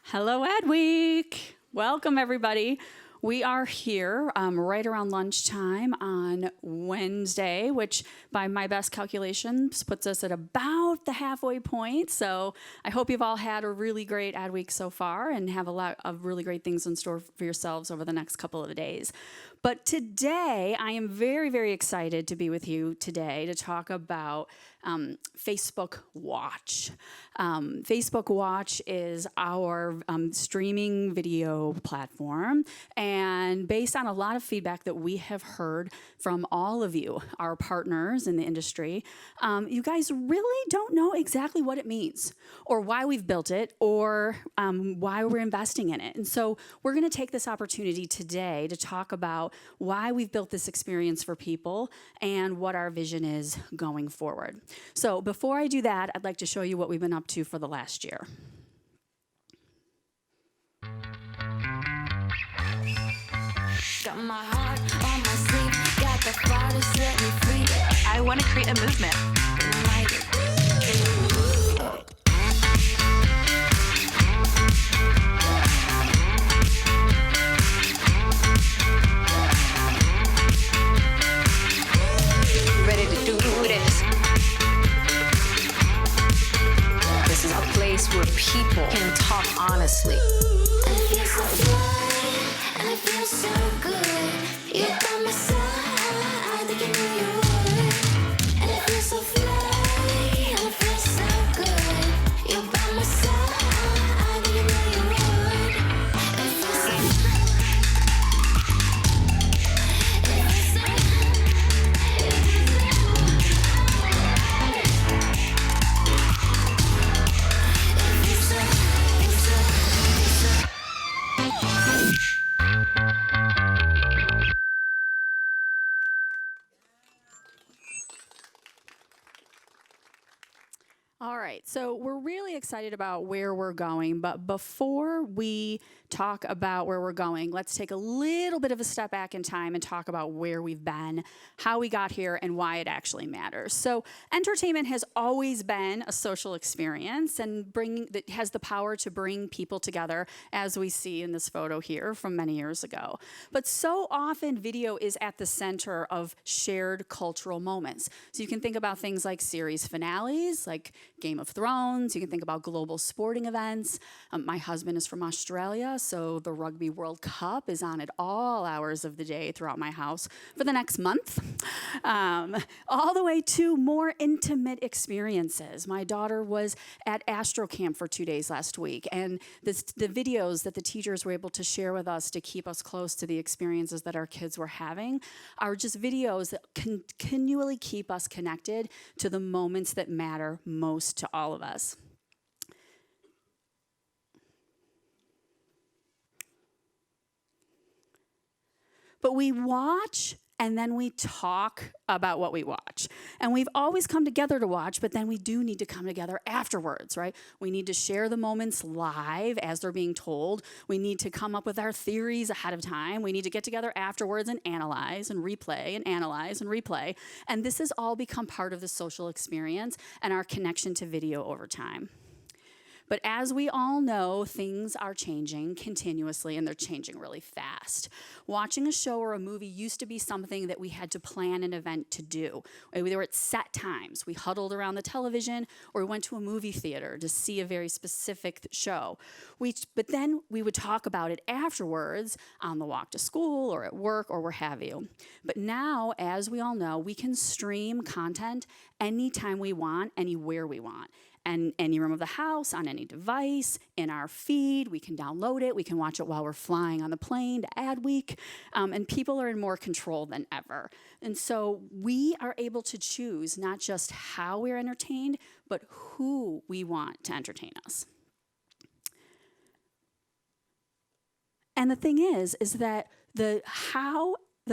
Hello, Ed Week. Welcome, everybody. We are here right around lunchtime on Wednesday, which by my best calculations puts us at about the halfway point. So I hope you've all had a really great Ad Week so far and have a lot of really great things in store for yourselves over the next couple of days. But today, I am very, very excited to be with you today to talk about Facebook Watch. Facebook Watch is our streaming video platform, and based on a lot of feedback that we have heard from all of you, our partners in the industry, you guys really don't know exactly what it means, or why we've built it, or why we're investing in it. And so we're going to take this opportunity today to talk about why we've built this experience for people and what our vision is going forward. So before I do that, I'd like to show you what we've been up to for the last year. Got my heart on my sleeve, got the fire to set me free. I want to create a movement. Ready to do this. This is a place where people can talk honestly. And it feels so fly, and it feels so good. You're by my side, I think I knew you would. And it feels so fly, and it feels so good. You're by my side, I think I knew you would. It feels so All right, so we're really excited about where we're going, but before we talk about where we're going, let's take a little bit of a step back in time and talk about where we've been, how we got here, and why it actually matters. So entertainment has always been a social experience and that has the power to bring people together, as we see in this photo here from many years ago. But so often video is at the center of shared cultural moments. So you can think about things like series finales, like Game of Thrones. You can think about global sporting events. My husband is from Australia, so the Rugby World Cup is on at all hours of the day throughout my house for the next month. All the way to more intimate experiences. My daughter was at Astro Camp for 2 days last week, and the videos that the teachers were able to share with us to keep us close to the experiences that our kids were having are just videos that continually keep us connected to the moments that matter most to all of us. But we watch and then we talk about what we watch. And we've always come together to watch, but then we do need to come together afterwards, right? We need to share the moments live as they're being told. We need to come up with our theories ahead of time. We need to get together afterwards and analyze and replay and analyze and replay. And this has all become part of the social experience and our connection to video over time. But as we all know, things are changing continuously, and they're changing really fast. Watching a show or a movie used to be something that we had to plan an event to do. They were at set times. We huddled around the television, or we went to a movie theater to see a very specific show. But then we would talk about it afterwards on the walk to school or at work or where have you. But now, as we all know, we can stream content anytime we want, anywhere we want. And any room of the house, on any device, in our feed. We can download it. We can watch it while we're flying on the plane to Ad Week. And people are in more control than ever. And so we are able to choose not just how we're entertained, but who we want to entertain us. And the thing is that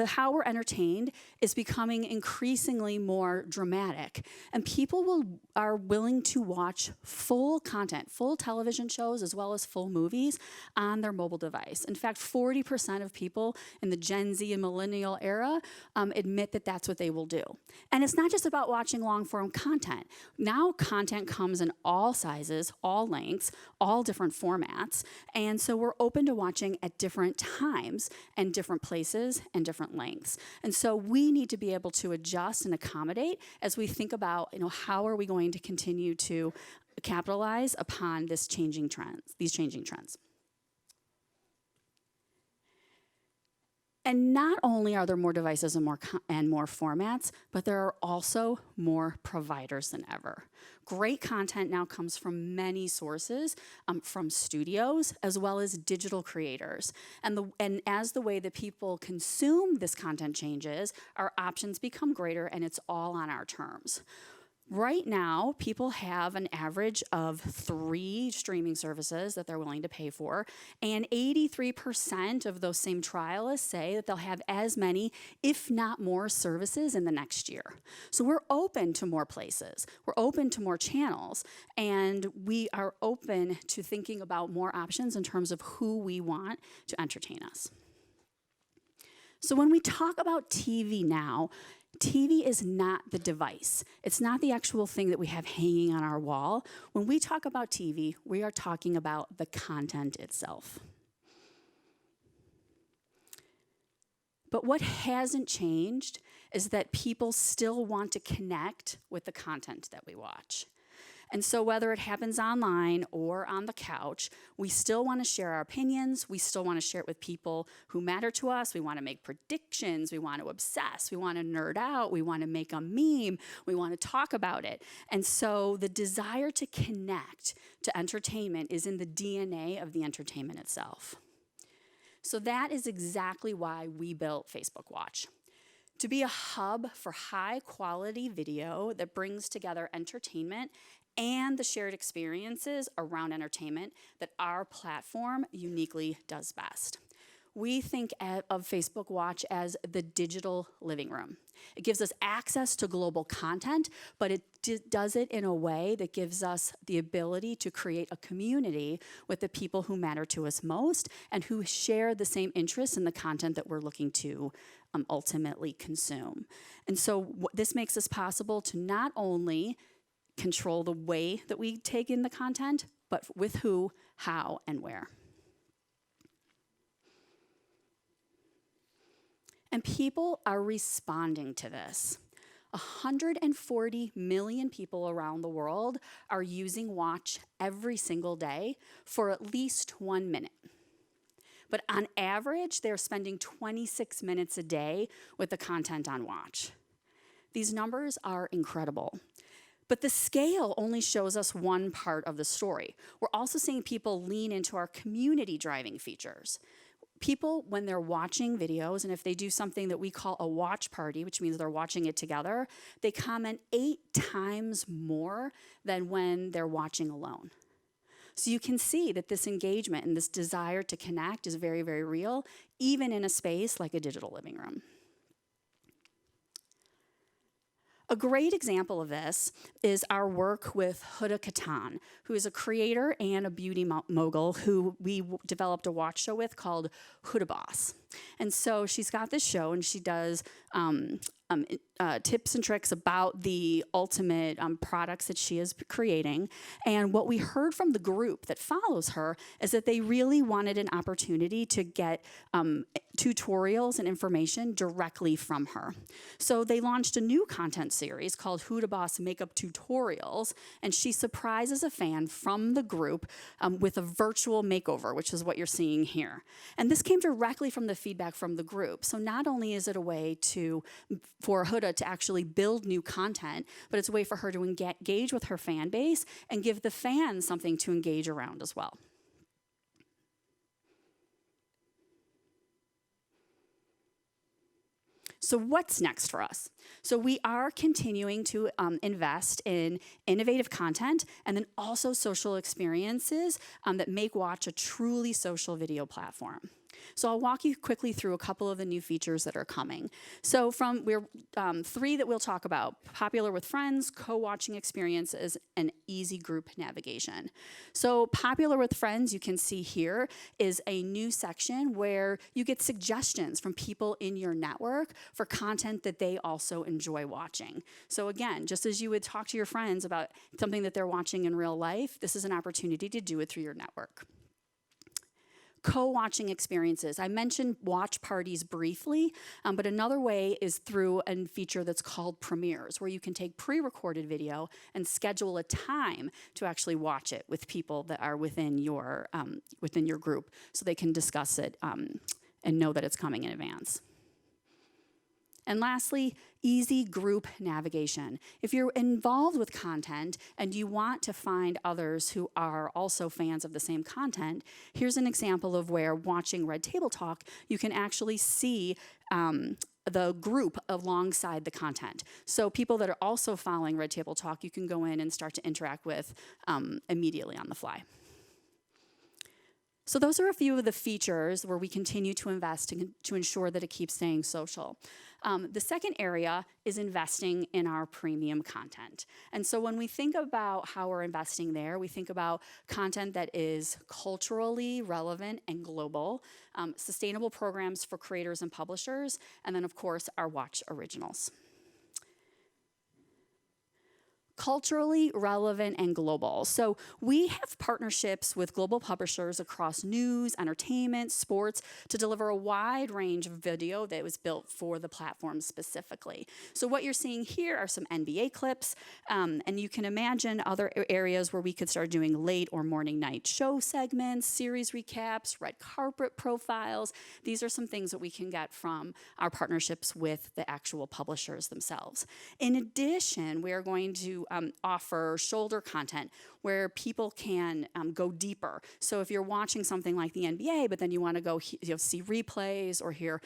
how we're entertained is becoming increasingly more dramatic, and people are willing to watch full content, full television shows as well as full movies on their mobile device. In fact, 40% of people in the Gen Z and millennial era admit that that's what they will do. And it's not just about watching long-form content. Now content comes in all sizes, all lengths, all different formats, and so we're open to watching at different times and different places and different lengths. And so we need to be able to adjust and accommodate as we think about, how are we going to continue to capitalize upon these changing trends. And not only are there more devices and more formats, but there are also more providers than ever. Great content now comes from many sources, from studios as well as digital creators. And as the way that people consume this content changes, our options become greater, and it's all on our terms. Right now, people have an average of 3 streaming services that they're willing to pay for, and 83% of those same trialists say that they'll have as many, if not more, services in the next year. So we're open to more places, we're open to more channels, and we are open to thinking about more options in terms of who we want to entertain us. So when we talk about TV now, TV is not the device. It's not the actual thing that we have hanging on our wall. When we talk about TV, we are talking about the content itself. But what hasn't changed is that people still want to connect with the content that we watch. And so whether it happens online or on the couch, we still want to share our opinions. We still want to share it with people who matter to us. We want to make predictions. We want to obsess. We want to nerd out. We want to make a meme. We want to talk about it. And so the desire to connect to entertainment is in the DNA of the entertainment itself. So that is exactly why we built Facebook Watch. To be a hub for high quality video that brings together entertainment and the shared experiences around entertainment that our platform uniquely does best. We think of Facebook Watch as the digital living room. It gives us access to global content, but it does it in a way that gives us the ability to create a community with the people who matter to us most and who share the same interests in the content that we're looking to ultimately consume. And so this makes us possible to not only control the way that we take in the content, but with who, how, and where. And people are responding to this. 140 million people around the world are using Watch every single day for at least 1 minute. But on average, they're spending 26 minutes a day with the content on Watch. These numbers are incredible. But the scale only shows us one part of the story. We're also seeing people lean into our community driving features. People, when they're watching videos, and if they do something that we call a watch party, which means they're watching it together, they comment 8 times more than when they're watching alone. So you can see that this engagement and this desire to connect is very, very real, even in a space like a digital living room. A great example of this is our work with Huda Kattan, who is a creator and a beauty mogul who we developed a watch show with called Huda Boss. And so she's got this show, and she does tips and tricks about the ultimate products that she is creating. And what we heard from the group that follows her is that they really wanted an opportunity to get tutorials and information directly from her. So they launched a new content series called Huda Boss Makeup Tutorials, and she surprises a fan from the group with a virtual makeover, which is what you're seeing here. And this came directly from the feedback from the group. So not only is it a way for Huda to actually build new content, but it's a way for her to engage with her fan base and give the fans something to engage around as well. So what's next for us? So we are continuing to invest in innovative content and then also social experiences that make Watch a truly social video platform. So I'll walk you quickly through a couple of the new features that are coming. So we're three that we'll talk about: popular with friends, co-watching experiences, and easy group navigation. So popular with friends, you can see here, is a new section where you get suggestions from people in your network for content that they also enjoy watching. So again, just as you would talk to your friends about something that they're watching in real life, this is an opportunity to do it through your network. Co-watching experiences. I mentioned watch parties briefly, but another way is through a feature that's called premieres, where you can take pre-recorded video and schedule a time to actually watch it with people that are within your group, so they can discuss it and know that it's coming in advance. And lastly, easy group navigation. If you're involved with content and you want to find others who are also fans of the same content, here's an example of where, watching Red Table Talk, you can actually see the group alongside the content. So people that are also following Red Table Talk, you can go in and start to interact with immediately on the fly. So those are a few of the features where we continue to invest to ensure that it keeps staying social. The second area is investing in our premium content. And so when we think about how we're investing there, we think about content that is culturally relevant and global, sustainable programs for creators and publishers, and then of course our Watch Originals. Culturally relevant and global. So we have partnerships with global publishers across news, entertainment, sports, to deliver a wide range of video that was built for the platform specifically. So what you're seeing here are some NBA clips, and you can imagine other areas where we could start doing late or morning night show segments, series recaps, red carpet profiles. These are some things that we can get from our partnerships with the actual publishers themselves. In addition, we are going to offer shoulder content where people can go deeper. So if you're watching something like the NBA, but then you want to go see replays or hear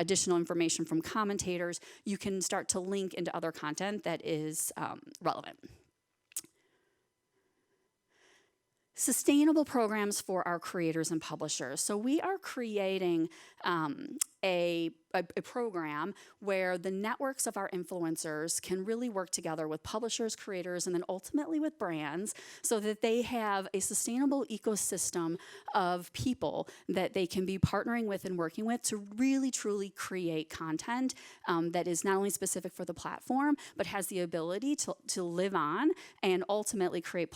additional information from commentators, you can start to link into other content that is relevant. Sustainable programs for our creators and publishers. So we are creating a program where the networks of our influencers can really work together with publishers, creators, and then ultimately with brands, so that they have a sustainable ecosystem of people that they can be partnering with and working with to really truly create content that is not only specific for the platform, but has the ability to live on and ultimately create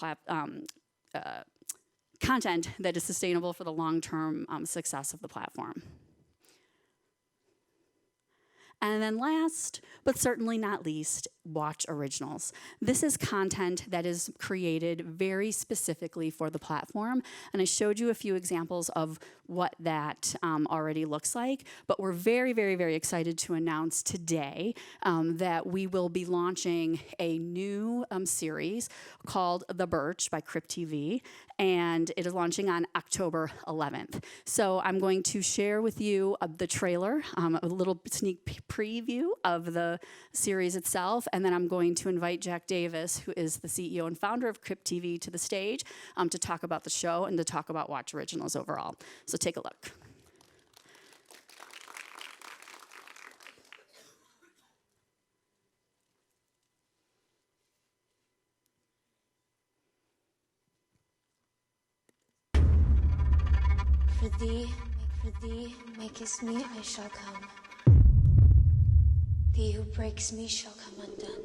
content that is sustainable for the long-term success of the platform. And then last, but certainly not least, Watch Originals. This is content that is created very specifically for the platform, and I showed you a few examples of what that already looks like, but we're very, very, very excited to announce today that we will be launching a new series called The Birch by Crypt TV, and it is launching on October 11th. So I'm going to share with you the trailer, a little sneak preview of the series itself, and then I'm going to invite Jack Davis, who is the CEO and founder of Crypt TV, to the stage to talk about the show and to talk about Watch Originals overall. So take a look. For thee, makest me, I shall come. He who breaks me shall come undone.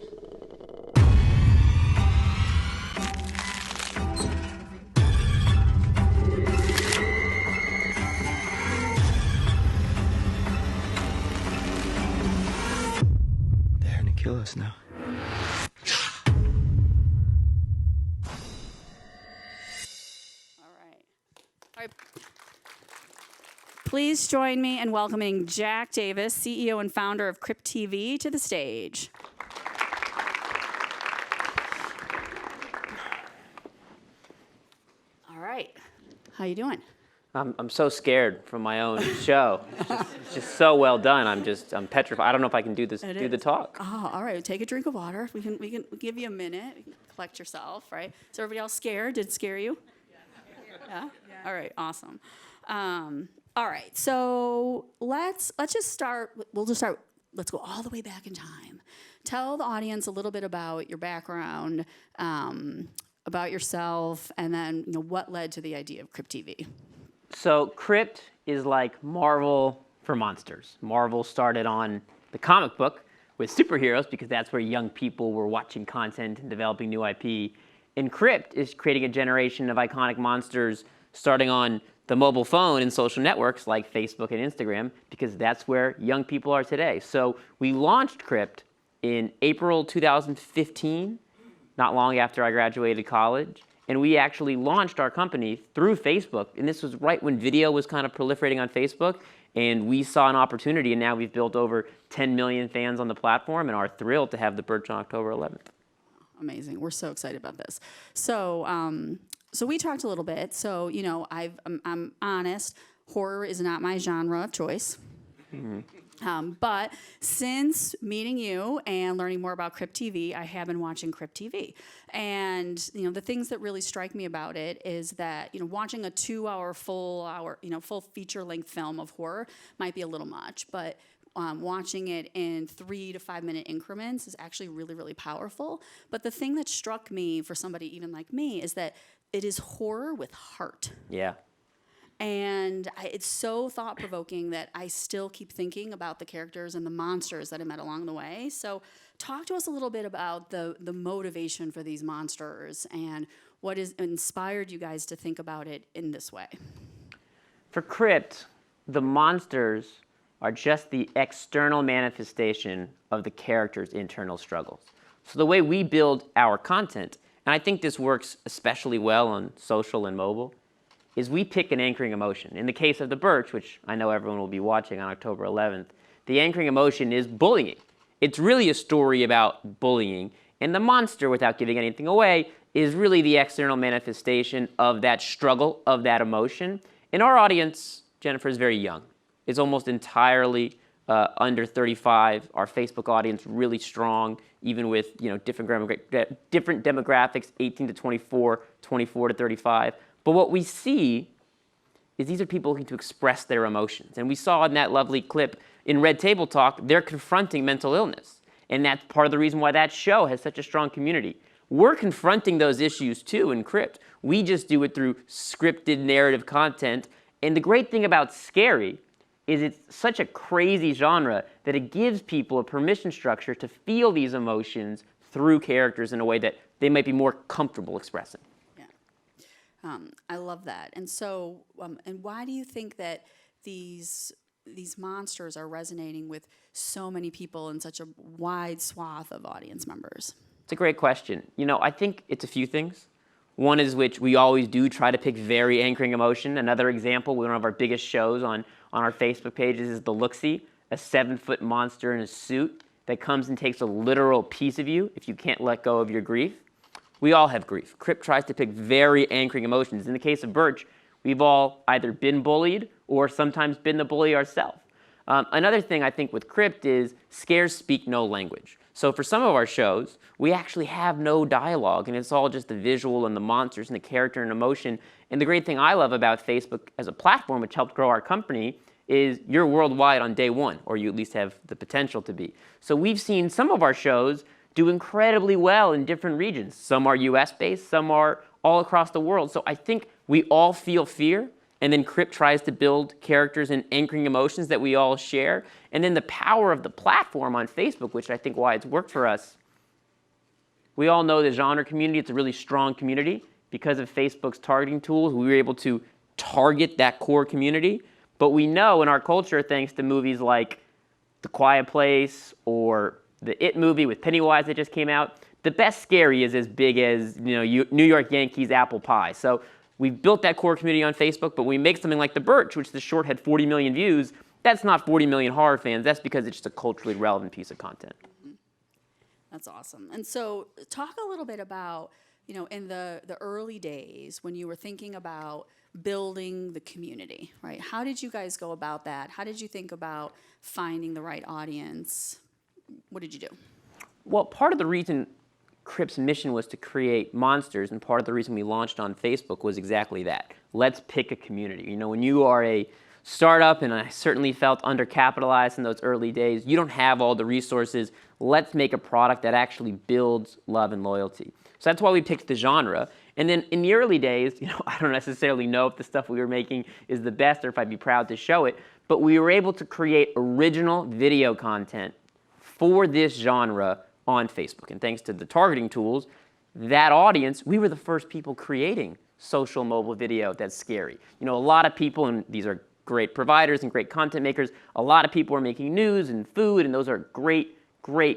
They're gonna kill us now. All right. Please join me in welcoming Jack Davis, CEO and founder of Crypt TV, to the stage. All right. How you doing? I'm so scared from my own show. It's just so well done. I'm petrified. I don't know if I can do this. Do the talk. Oh, all right. Take a drink of water. We can give you a minute. You can collect yourself, right? Is everybody else scared? Did it scare you? Yeah? All right. Awesome. All right, so let's just start. We'll just start. Let's go all the way back in time. Tell the audience a little bit about your background, about yourself, and then what led to the idea of Crypt TV. So Crypt is like Marvel for monsters. Marvel started on the comic book with superheroes because that's where young people were watching content and developing new IP. And Crypt is creating a generation of iconic monsters starting on the mobile phone and social networks like Facebook and Instagram because that's where young people are today. So we launched Crypt in April 2015, not long after I graduated college. And we actually launched our company through Facebook. And this was right when video was kind of proliferating on Facebook. And we saw an opportunity, and now we've built over 10 million fans on the platform and are thrilled to have the Birch on October 11th. Amazing. We're so excited about this. So, so we talked a little bit. So, I'm honest. Horror is not my genre of choice. But since meeting you and learning more about Crypt TV, I have been watching Crypt TV. And, the things that really strike me about it is that, watching a 2-hour, full feature-length film of horror might be a little much, but watching it in 3 to 5 minute increments is actually really, really powerful. But the thing that struck me for somebody even like me is that it is horror with heart. Yeah. And it's so thought-provoking that I still keep thinking about the characters and the monsters that I met along the way. So talk to us a little bit about the motivation for these monsters and what has inspired you guys to think about it in this way. For Crypt, the monsters are just the external manifestation of the characters' internal struggles. So the way we build our content, and I think this works especially well on social and mobile, is we pick an anchoring emotion. In the case of The Birch, which I know everyone will be watching on October 11th, the anchoring emotion is bullying. It's really a story about bullying, and the monster, without giving anything away, is really the external manifestation of that struggle, of that emotion. And our audience, Jennifer, is very young. It's almost entirely under 35. Our Facebook audience really strong, even with different demographics, 18 to 24, 24 to 35. But what we see is these are people looking to express their emotions. And we saw in that lovely clip in Red Table Talk, they're confronting mental illness. And that's part of the reason why that show has such a strong community. We're confronting those issues too in Crypt. We just do it through scripted narrative content. And the great thing about scary is it's such a crazy genre that it gives people a permission structure to feel these emotions through characters in a way that they might be more comfortable expressing. I love that. And so, and why do you think that these monsters are resonating with so many people in such a wide swath of audience members? It's a great question. I think it's a few things. One is which we always do try to pick very anchoring emotion. Another example, one of our biggest shows on our Facebook pages is The Look-See, a 7-foot monster in a suit that comes and takes a literal piece of you if you can't let go of your grief. We all have grief. Crypt tries to pick very anchoring emotions. In the case of Birch, we've all either been bullied or sometimes been the bully ourselves. Another thing I think with Crypt is scares speak no language. So for some of our shows, we actually have no dialogue, and it's all just the visual and the monsters and the character and emotion. And the great thing I love about Facebook as a platform, which helped grow our company, is you're worldwide on day one, or you at least have the potential to be. So we've seen some of our shows do incredibly well in different regions. Some are US-based, some are all across the world. So I think we all feel fear, and then Crypt tries to build characters and anchoring emotions that we all share. And then the power of the platform on Facebook, which I think why it's worked for us. We all know the genre community, it's a really strong community. Because of Facebook's targeting tools, we were able to target that core community. But we know in our culture, thanks to movies like The Quiet Place or the It movie with Pennywise that just came out, the best scary is as big as New York Yankees apple pie. So we've built that core community on Facebook, but we make something like The Birch, which the short had 40 million views. That's not 40 million horror fans. That's because it's just a culturally relevant piece of content. That's awesome. And so talk a little bit about, in the early days when you were thinking about building the community, right? How did you guys go about that? How did you think about finding the right audience? What did you do? Well, part of the reason Crypt's mission was to create monsters, and part of the reason we launched on Facebook was exactly that. Let's pick a community. When you are a startup, and I certainly felt undercapitalized in those early days. You don't have all the resources. Let's make a product that actually builds love and loyalty. So that's why we picked the genre. And then in the early days, I don't necessarily know if the stuff we were making is the best or if I'd be proud to show it, but we were able to create original video content for this genre on Facebook. And thanks to the targeting tools, that audience, we were the first people creating social mobile video that's scary. A lot of people, and these are great providers and great content makers, a lot of people are making news and food, and those are great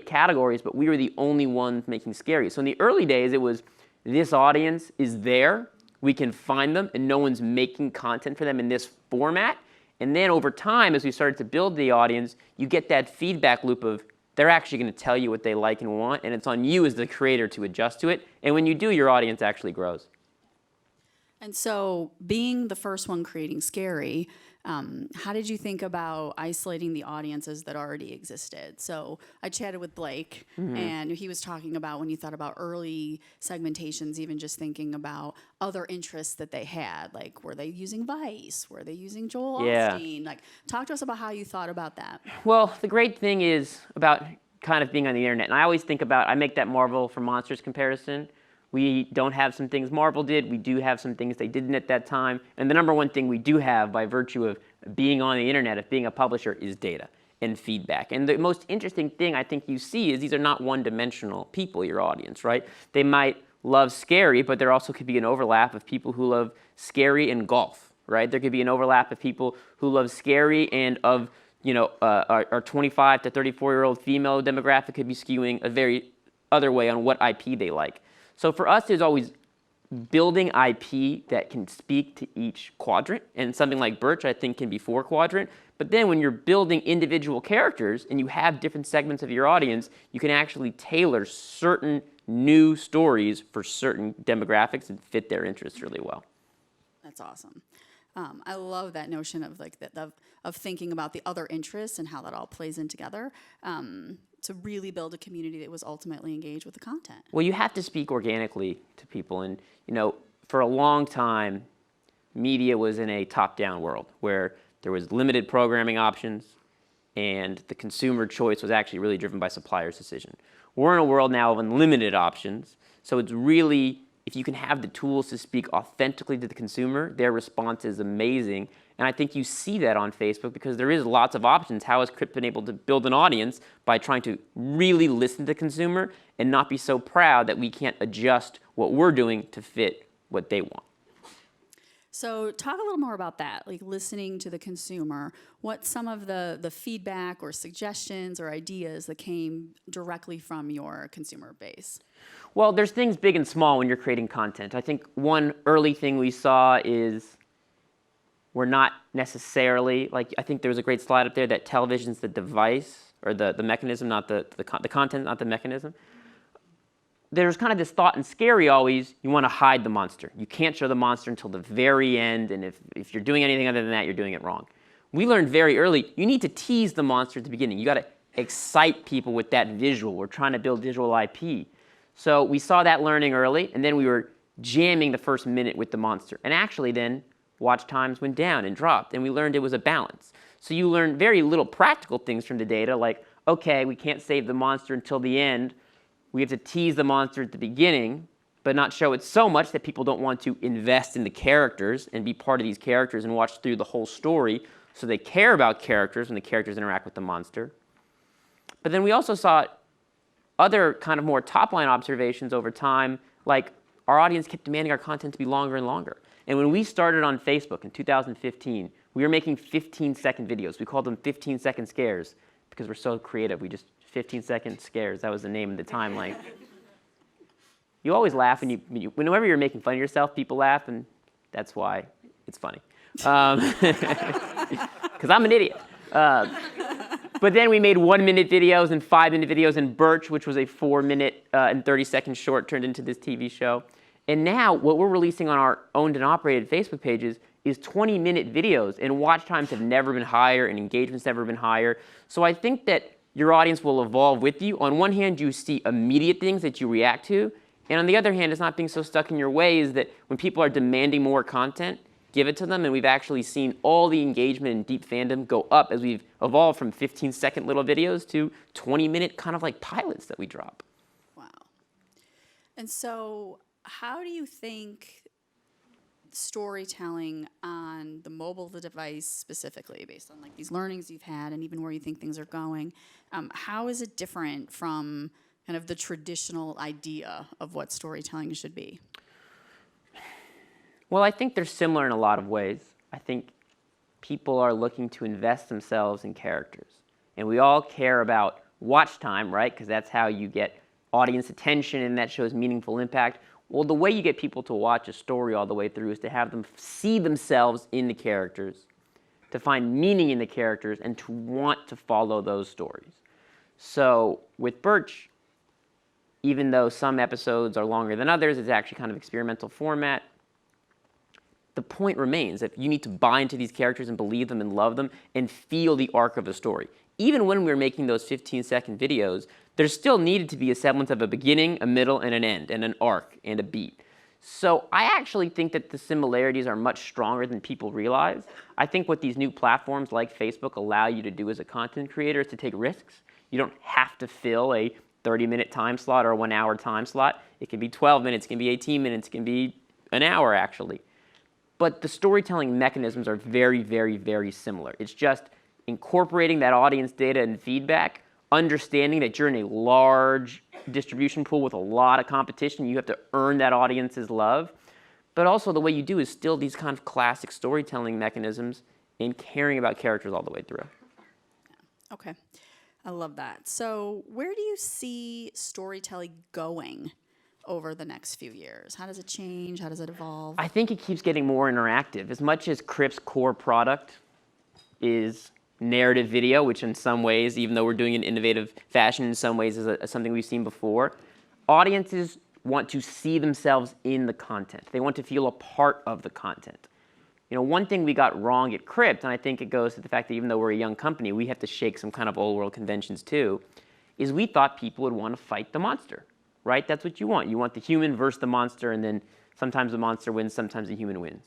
categories, but we were the only ones making scary. So in the early days, it was, this audience is there, we can find them, and no one's making content for them in this format. And then over time, as we started to build the audience, you get that feedback loop of, they're actually going to tell you what they like and want, and it's on you as the creator to adjust to it. And when you do, your audience actually grows. And so being the first one creating scary, how did you think about isolating the audiences that already existed? So I chatted with Blake, and he was talking about when you thought about early segmentations, even just thinking about other interests that they had, like were they using Vice? Were they using Joel Osteen? Like, talk to us about how you thought about that. Well, the great thing is about kind of being on the internet, and I always think about, I make that Marvel for Monsters comparison. We don't have some things Marvel did. We do have some things they didn't at that time. And the number one thing we do have by virtue of being on the internet, of being a publisher, is data and feedback. And the most interesting thing I think you see is these are not one-dimensional people, your audience, right? They might love scary, but there also could be an overlap of people who love scary and golf, right? There could be an overlap of people who love scary and of, our 25 to 34-year-old female demographic could be skewing a very other way on what IP they like. So for us, there's always building IP that can speak to each quadrant, and something like Birch, I think, can be 4-quadrant. But then when you're building individual characters and you have different segments of your audience, you can actually tailor certain new stories for certain demographics and fit their interests really well. That's awesome. I love that notion of of thinking about the other interests and how that all plays in together. To really build a community that was ultimately engaged with the content. Well, you have to speak organically to people. And, for a long time, media was in a top-down world where there was limited programming options and the consumer choice was actually really driven by supplier's decision. We're in a world now of unlimited options. So it's really, if you can have the tools to speak authentically to the consumer, their response is amazing. And I think you see that on Facebook because there is lots of options. How has Crip been able to build an audience by trying to really listen to the consumer and not be so proud that we can't adjust what we're doing to fit what they want? So talk a little more about that, like listening to the consumer. What some of the feedback or suggestions or ideas that came directly from your consumer base? Well, there's things big and small when you're creating content. I think one early thing we saw is we're not necessarily, I think there was a great slide up there that television's the device, or the mechanism, not the content, not the mechanism. There's kind of this thought in scary always, you want to hide the monster. You can't show the monster until the very end, and if you're doing anything other than that, you're doing it wrong. We learned very early, you need to tease the monster at the beginning. You got to excite people with that visual. We're trying to build visual IP. So we saw that learning early, and then we were jamming the first minute with the monster. And actually then, watch times went down and dropped, and we learned it was a balance. So you learn very little practical things from the data, like, okay, we can't save the monster until the end. We have to tease the monster at the beginning, but not show it so much that people don't want to invest in the characters and be part of these characters and watch through the whole story, so they care about characters when the characters interact with the monster. But then we also saw other kind of more top-line observations over time, like our audience kept demanding our content to be longer and longer. And when we started on Facebook in 2015, we were making 15-second videos. We called them 15-second scares because we're so creative. We just 15-second scares. That was the name of the timeline. You always laugh, and whenever you're making fun of yourself, people laugh, and that's why it's funny. Because I'm an idiot. But then we made 1-minute videos and 5-minute videos, and Birch, which was a 4-minute and 30-second short, turned into this TV show. And now what we're releasing on our owned and operated Facebook pages is 20-minute videos, and watch times have never been higher, and engagement's never been higher. So I think that your audience will evolve with you. On one hand, you see immediate things that you react to, and on the other hand, it's not being so stuck in your ways that when people are demanding more content, give it to them, and we've actually seen all the engagement and deep fandom go up as we've evolved from 15-second little videos to 20-minute kind of like pilots that we drop. Wow. And so how do you think storytelling on the mobile device specifically, based on like these learnings you've had and even where you think things are going, how is it different from kind of the traditional idea of what storytelling should be? Well, I think they're similar in a lot of ways. I think people are looking to invest themselves in characters. And we all care about watch time, right? Because that's how you get audience attention and that shows meaningful impact. Well, the way you get people to watch a story all the way through is to have them see themselves in the characters, to find meaning in the characters, and to want to follow those stories. So with Birch, even though some episodes are longer than others, it's actually kind of experimental format. The point remains that you need to buy into these characters and believe them and love them and feel the arc of the story. Even when we were making those 15-second videos, there still needed to be a semblance of a beginning, a middle, and an end, and an arc, and a beat. So I actually think that the similarities are much stronger than people realize. I think what these new platforms like Facebook allow you to do as a content creator is to take risks. You don't have to fill a 30-minute time slot or a 1-hour time slot. It can be 12 minutes, it can be 18 minutes, it can be an hour actually. But the storytelling mechanisms are very, very, very similar. It's just incorporating that audience data and feedback, understanding that you're in a large distribution pool with a lot of competition. You have to earn that audience's love. But also the way you do is still these kind of classic storytelling mechanisms and caring about characters all the way through. Okay. I love that. So where do you see storytelling going over the next few years? How does it change? How does it evolve? I think it keeps getting more interactive. As much as Crip's core product is narrative video, which in some ways, even though we're doing it in innovative fashion, in some ways is something we've seen before, audiences want to see themselves in the content. They want to feel a part of the content. You know, one thing we got wrong at Crypt, and I think it goes to the fact that even though we're a young company, we have to shake some kind of old world conventions too, is we thought people would want to fight the monster. Right? That's what you want. You want the human versus the monster, and then sometimes the monster wins, sometimes the human wins.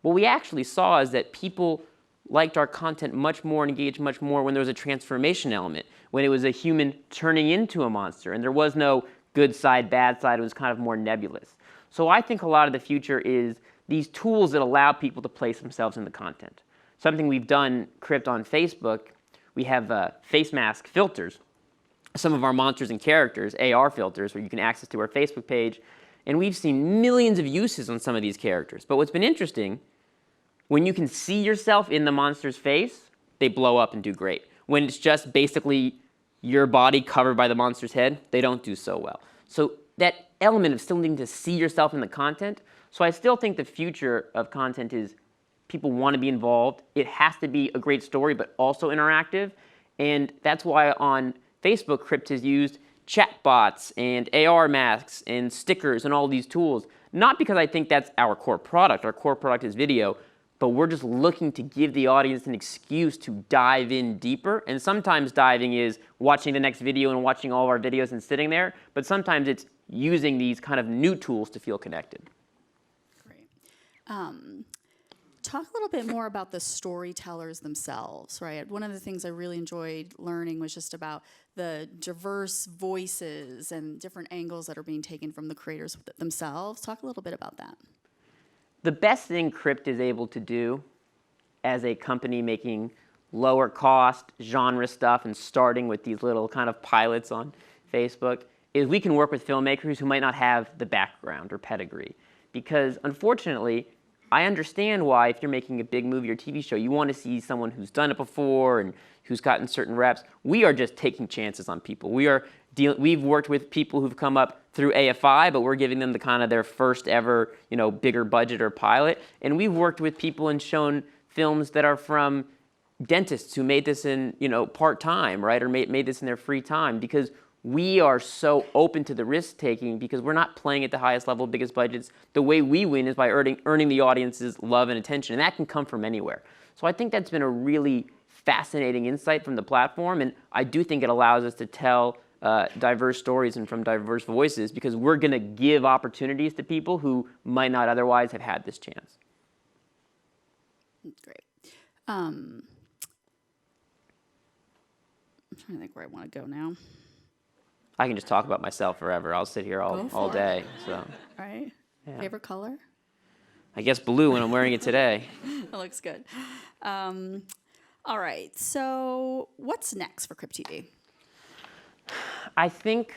What we actually saw is that people liked our content much more and engaged much more when there was a transformation element, when it was a human turning into a monster, and there was no good side, bad side. It was kind of more nebulous. So I think a lot of the future is these tools that allow people to place themselves in the content. Something we've done, Crypt, on Facebook, we have face mask filters. Some of our monsters and characters, AR filters, where you can access to our Facebook page, and we've seen millions of uses on some of these characters. But what's been interesting, when you can see yourself in the monster's face, they blow up and do great. When it's just basically your body covered by the monster's head, they don't do so well. So that element of still needing to see yourself in the content, so I still think the future of content is people want to be involved. It has to be a great story, but also interactive, and that's why on Facebook, Crypt has used chatbots and AR masks and stickers and all these tools, not because I think that's our core product. Our core product is video, but we're just looking to give the audience an excuse to dive in deeper. And sometimes diving is watching the next video and watching all of our videos and sitting there, but sometimes it's using these kind of new tools to feel connected. Great. Talk a little bit more about the storytellers themselves, right? One of the things I really enjoyed learning was just about the diverse voices and different angles that are being taken from the creators themselves. Talk a little bit about that. The best thing Crypt is able to do as a company making lower cost genre stuff and starting with these little kind of pilots on Facebook is we can work with filmmakers who might not have the background or pedigree. Because unfortunately, I understand why if you're making a big movie or TV show, you want to see someone who's done it before and who's gotten certain reps. We are just taking chances on people. We've worked with people who've come up through AFI, but we're giving them the kind of their first ever, bigger budget or pilot. And we've worked with people and shown films that are from dentists who made this in, part-time, right, or made this in their free time, because we are so open to the risk-taking because we're not playing at the highest level, biggest budgets. The way we win is by earning the audience's love and attention, and that can come from anywhere. So I think that's been a really fascinating insight from the platform, and I do think it allows us to tell diverse stories and from diverse voices because we're going to give opportunities to people who might not otherwise have had this chance. Great. I'm trying to think where I want to go now. I can just talk about myself forever. I'll sit here all for day. So All right. Favorite color? I guess blue when I'm wearing it today. That looks good. All right. So what's next for Crypt TV? I think,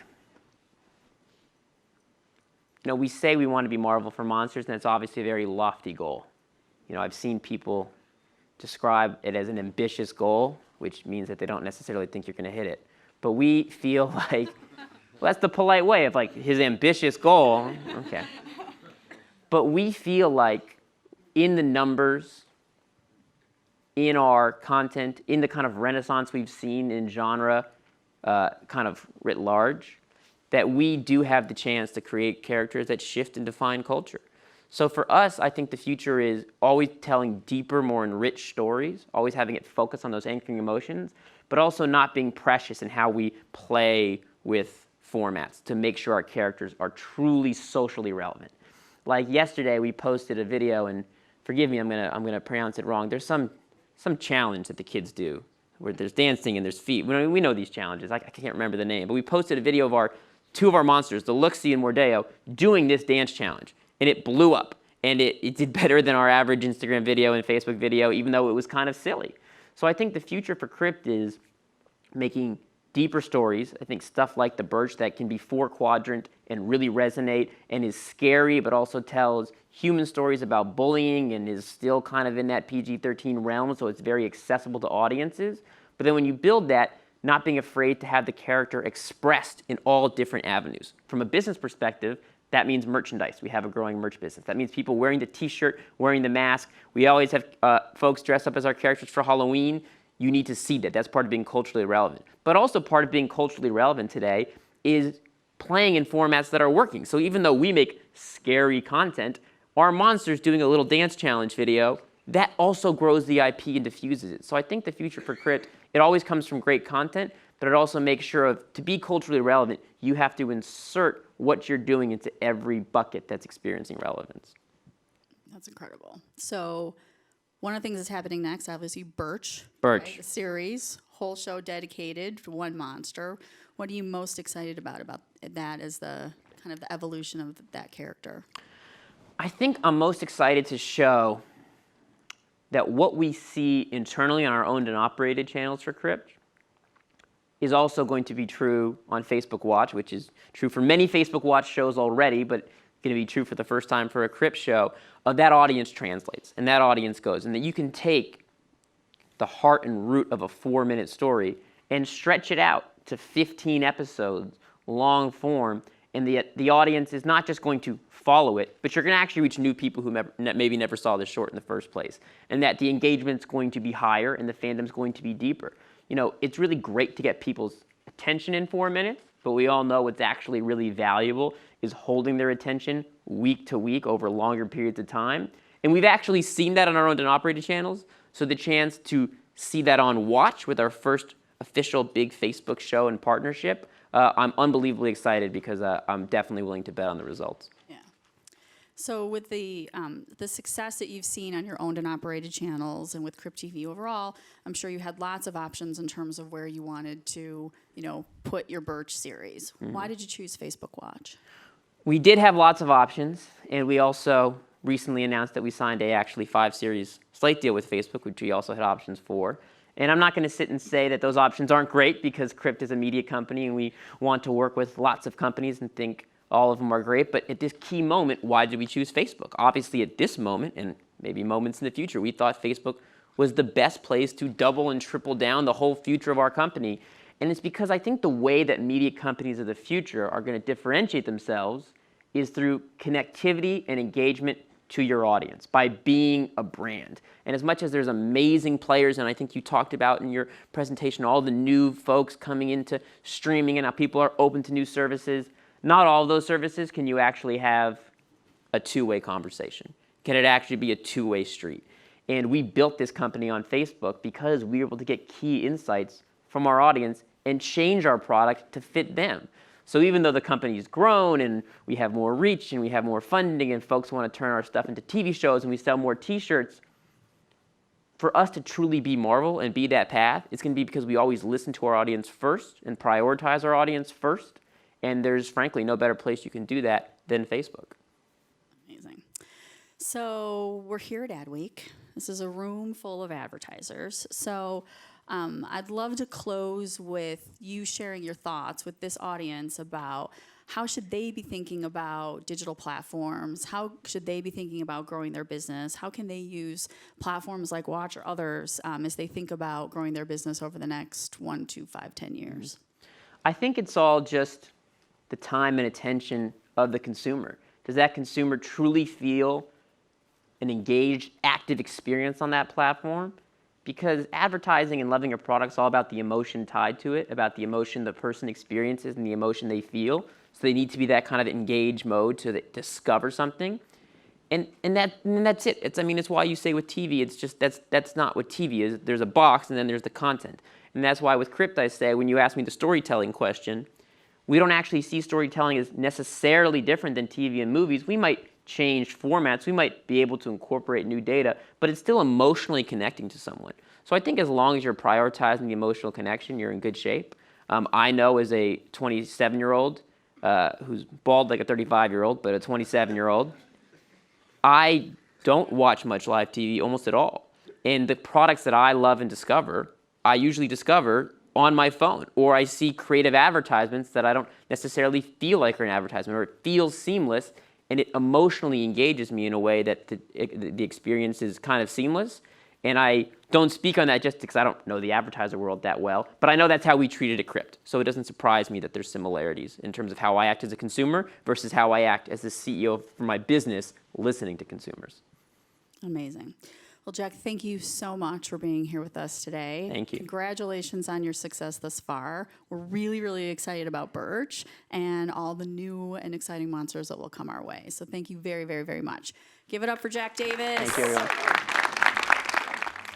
we say we want to be Marvel for monsters, and it's obviously a very lofty goal. I've seen people describe it as an ambitious goal, which means that they don't necessarily think you're going to hit it. But we feel like, well, that's the polite way of like his ambitious goal. Okay. But we feel like in the numbers, in our content, in the kind of renaissance we've seen in genre, kind of writ large, that we do have the chance to create characters that shift and define culture. So for us, I think the future is always telling deeper, more enriched stories, always having it focus on those anchoring emotions, but also not being precious in how we play with formats to make sure our characters are truly socially relevant. Like yesterday, we posted a video, and forgive me, I'm gonna pronounce it wrong. There's some challenge that the kids do where there's dancing and there's feet. We know these challenges. I can't remember the name, but we posted a video of two of our monsters, the Luxie and Mordeo, doing this dance challenge, and it blew up. And it did better than our average Instagram video and Facebook video, even though it was kind of silly. So I think the future for Crypt is making deeper stories. I think stuff like The Birch that can be 4-quadrant and really resonate and is scary, but also tells human stories about bullying and is still kind of in that PG-13 realm, so it's very accessible to audiences. But then when you build that, not being afraid to have the character expressed in all different avenues. From a business perspective, that means merchandise. We have a growing merch business. That means people wearing the t-shirt, wearing the mask. We always have folks dress up as our characters for Halloween. You need to see that. That's part of being culturally relevant. But also part of being culturally relevant today is playing in formats that are working. So even though we make scary content, our monsters doing a little dance challenge video, that also grows the IP and diffuses it. So I think the future for Crypt, it always comes from great content, but it also makes sure to be culturally relevant, you have to insert what you're doing into every bucket that's experiencing relevance. That's incredible. So one of the things that's happening next, obviously, Birch. Birch. Right? The series, whole show dedicated to one monster. What are you most excited about that as the kind of the evolution of that character? I think I'm most excited to show that what we see internally on our owned and operated channels for Crypt is also going to be true on Facebook Watch, which is true for many Facebook Watch shows already, but going to be true for the first time for a Crypt show. That audience translates, and that audience goes, and that you can take the heart and root of a 4-minute story and stretch it out to 15 episodes, long form, and the audience is not just going to follow it, but you're going to actually reach new people who maybe never saw this short in the first place, and that the engagement's going to be higher and the fandom's going to be deeper. It's really great to get people's attention in 4 minutes, but we all know what's actually really valuable is holding their attention week to week over longer periods of time. And we've actually seen that on our owned and operated channels. So the chance to see that on Watch with our first official big Facebook show and partnership, I'm unbelievably excited because I'm definitely willing to bet on the results. Yeah. So with the success that you've seen on your owned and operated channels and with Crypt TV overall, I'm sure you had lots of options in terms of where you wanted to, put your Birch series. Mm-hmm. Why did you choose Facebook Watch? We did have lots of options, and we also recently announced that we signed a actually 5-series slate deal with Facebook, which we also had options for. And I'm not going to sit and say that those options aren't great because Crypt is a media company and we want to work with lots of companies and think all of them are great. But at this key moment, why did we choose Facebook? Obviously, at this moment, and maybe moments in the future, we thought Facebook was the best place to double and triple down the whole future of our company. And it's because I think the way that media companies of the future are going to differentiate themselves is through connectivity and engagement to your audience by being a brand. And as much as there's amazing players, and I think you talked about in your presentation all the new folks coming into streaming and how people are open to new services, not all of those services can you actually have a two-way conversation. Can it actually be a two-way street? And we built this company on Facebook because we were able to get key insights from our audience and change our product to fit them. So even though the company's grown and we have more reach and we have more funding and folks want to turn our stuff into TV shows and we sell more t-shirts, for us to truly be Marvel and be that path, it's going to be because we always listen to our audience first and prioritize our audience first. And there's, frankly, no better place you can do that than Facebook. Amazing. So we're here at Adweek. This is a room full of advertisers. So I'd love to close with you sharing your thoughts with this audience about how should they be thinking about digital platforms? How should they be thinking about growing their business? How can they use platforms like Watch or others as they think about growing their business over the next 1 to 5, 10 years? I think it's all just the time and attention of the consumer. Does that consumer truly feel an engaged, active experience on that platform? Because advertising and loving a product is all about the emotion tied to it, about the emotion the person experiences and the emotion they feel. So they need to be that kind of engaged mode to discover something. And that's it. It's why you say with TV, it's just that's not what TV is. There's a box and then there's the content. And that's why with Crypt I say, when you ask me the storytelling question, we don't actually see storytelling as necessarily different than TV and movies. We might change formats. We might be able to incorporate new data, but it's still emotionally connecting to someone. So I think as long as you're prioritizing the emotional connection, you're in good shape. I know as a 27-year-old who's bald like a 35-year-old, but a 27-year-old, I don't watch much live TV almost at all. And the products that I love and discover, I usually discover on my phone, or I see creative advertisements that I don't necessarily feel like are an advertisement, or it feels seamless, and it emotionally engages me in a way that the experience is kind of seamless. And I don't speak on that just because I don't know the advertiser world that well, but I know that's how we treat it at Crypt. So it doesn't surprise me that there's similarities in terms of how I act as a consumer versus how I act as the CEO for my business listening to consumers. Amazing. Well, Jack, thank you so much for being here with us today. Thank you. Congratulations on your success thus far. We're really, really excited about Birch and all the new and exciting monsters that will come our way. So thank you very, very, very much. Give it up for Jack Davis. Thank you, everyone.